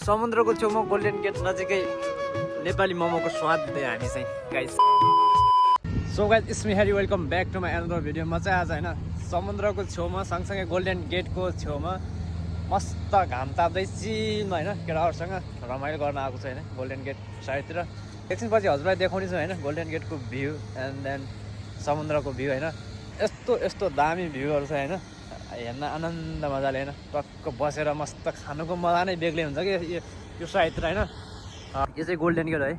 समुद्रको छेउमा golden get नजिकै नेपाली मोमोको स्वाद दिँदै हामी चाहिँ guys. So guys it's me Harry welcome back to my another video. म चाहिँ आज होइन समुद्रको छेउमा सँगसँगै गोल्डन गेटको छेउमा मस्त घाम ताप्दै चिलमा होइन केटाहरूसँग रमाइलो गर्न आएको छ होइन गोल्डन गेट साइडतिर। एकछिनपछि हजुरलाई देखाउने छु होइन गोल्डन गेटको भ्यू एन्ड देन समुद्रको भ्यू होइन। यस्तो यस्तो दामी भ्यूहरू छ होइन, हेर्न आनन्द मजाले होइन। टक्क बसेर मस्त खानुको मजा नै बेग्लै हुन्छ कि यो साइडतिर होइन। यो चाहिँ गोल्डन गेट है।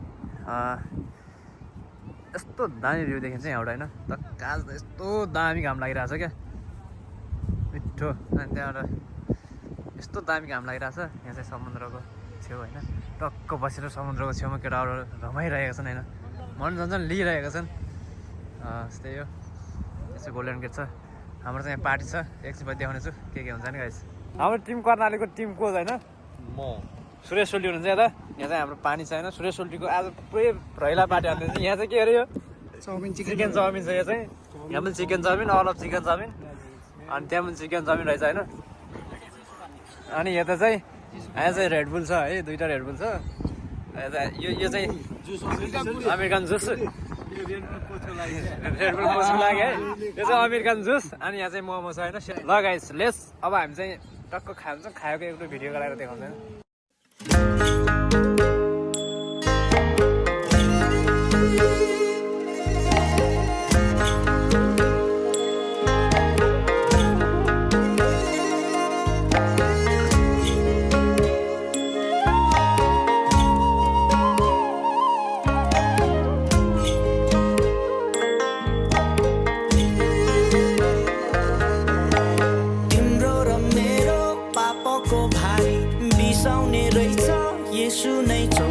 यस्तो दामी भ्यू देखिन्छ यहाँबाट होइन। टक्क आज त यस्तो दामी घाम लागिरहेछ क्या मिठो। अनि त्यहाँबाट यस्तो दामी घाम लागिरहेछ। यहाँ चाहिँ समुद्रको छेउ होइन, टक्क बसेर समुद्रको छेउमा केटाहरू रमाइरहेका छन् होइन, मनोरञ्जन लिइरहेका छन्। त्यही हो, यो चाहिँ गोल्डन गेट छ। हाम्रो चाहिँ यहाँ पार्टी छ, एकछिनपछि देखाउने छु के हुन्छ नि गाइस। हाम्रो टिम कर्णालीको टिम कोच होइन म सुरेश सोल्टी हुनुहुन्छ यता। यहाँ चाहिँ हाम्रो पानी छ होइन। सुरेश सोल्टीको आज पुरै रैला पार्टी हाल्दैछ। यहाँ चाहिँ के अरे यो चिकन चाउमिन छ। यो चाहिँ यहाँ पनि chicken chow mein, all of chicken chow mein, अनि त्यहाँ पनि चिकन चाउमिन रहेछ होइन। अनि यता चाहिँ यहाँ चाहिँ रेडबुल छ है, दुईवटा रेडबुल छ। यो चाहिँ अमेरिकन जुस, रेडबुल कोचको लागि है। यो चाहिँ अमेरिकन जुस। अनि यहाँ चाहिँ मोमो छ होइन। ल गाइस लेट्स अब हामी चाहिँ टक्क खान्छ, खाएको एउटा भिडियो गराएर देखाउँछ होइन। बिसाउने रहेछ येशू नै छौ